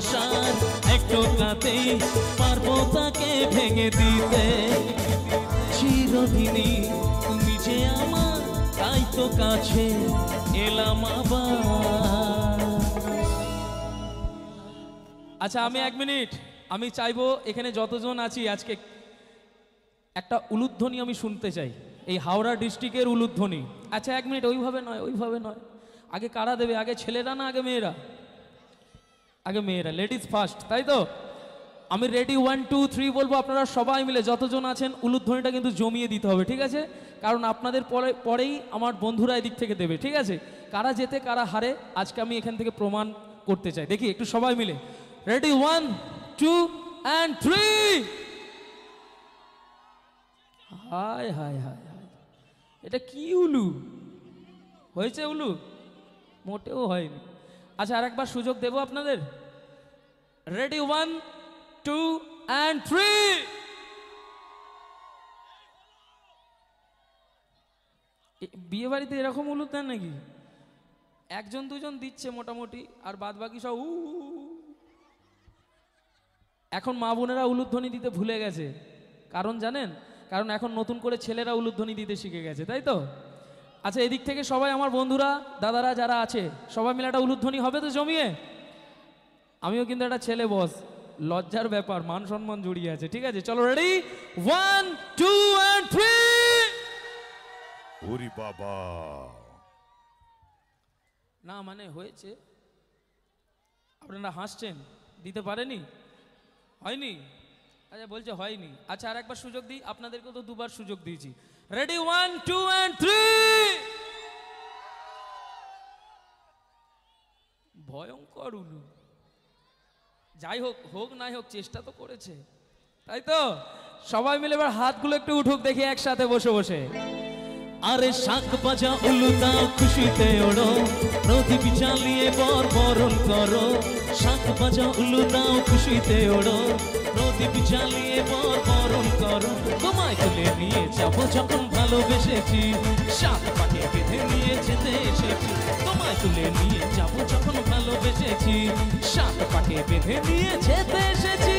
ভালোবাসার এক টোকাতেই পারবো তাকে ভেঙে দিতে। চিরদিনই তুমি যে আমার, তাই তো কাছে এলাম আবার। আচ্ছা আমি 1 মিনিট, আমি চাইবো এখানে যতজন আছি আজকে একটা উলুধ্বনি আমি শুনতে চাই, এই হাওড়া ডিস্ট্রিক্টের উলুধ্বনি। আচ্ছা 1 মিনিট, ওইভাবে নয়, ওইভাবে নয়, আগে কারা দেবে? আগে ছেলেরা না আগে মেয়েরা? আগে মেয়েরা, লেডিস ফার্স্ট, তাই তো? আমি রেডি 1 2 3 বলবো, আপনারা সবাই মিলে যতজন আছেন উলুধ্বনিটা কিন্তু জমিয়ে দিতে হবে, ঠিক আছে? কারণ আপনাদের পরেই আমার বন্ধুরা এদিক থেকে দেবে, ঠিক আছে? কারা জেতে কারা হারে আজকে আমি এখান থেকে প্রমাণ করতে চাই। দেখি একটু সবাই মিলে, রেডি 1 2 and 3। হায় হায় হায় হায়, এটা কি উলু হয়েছে? উলু মোটেও হয়নি। আচ্ছা আর একবার সুযোগ দেবো আপনাদের, রেডি 1 2 and 3। বিয়ে বাড়িতে এরকম উলু দেন নাকি? 1 2 দিচ্ছে মোটামুটি, আর বাদ বাকি সব উ। এখন মা বোনেরা উলুধ্বনি দিতে ভুলে গেছে, কারণ জানেন? কারণ এখন নতুন করে ছেলেরা উলুধ্বনি দিতে শিখে গেছে, তাই তো? আচ্ছা এদিক থেকে সবাই আমার বন্ধুরা দাদারা যারা আছে সবাই মিলে একটা উলুধ্বনি হবে তো জমিয়ে? আমিও কিন্তু একটা ছেলে বস, লজ্জার ব্যাপার, মান সম্মান জড়িয়ে আছে, ঠিক আছে? চলো রেডি 1 2 and 3। ওরে বাবা, না মানে হয়েছে, আপনারা হাসছেন, দিতে পারেনি, হয়নি? আচ্ছা বলছে হয়নি। আচ্ছা আর একবার সুযোগ দিই, আপনাদেরকেও তো 2 বার সুযোগ দিয়েছি। Ready 1 2 and 3। ভয়ঙ্কর উলু, যাই হোক, হোক নাই হোক, চেষ্টা তো করেছে, তাই তো? সবাই মিলে এবার হাতগুলো একটু উঠুক দেখি একসাথে বসে বসে। আরে শাক বাজা উলু দাও খুশিতে ওড়ো, প্রদীপ জ্বালিয়ে বরণ করো। শাক বাজা উলু দাও খুশিতে ওড়ো, প্রদীপ জ্বালিয়ে বরণ করো। তোমায় তুলে নিয়ে যাবো যখন ভালোবেসেছি, সাত পাকে বেঁধে নিয়ে যেতে এসেছি। তোমায় তুলে নিয়ে যাবো যখন ভালোবেসেছি, সাত পাকে বেঁধে নিয়ে যেতে এসেছি।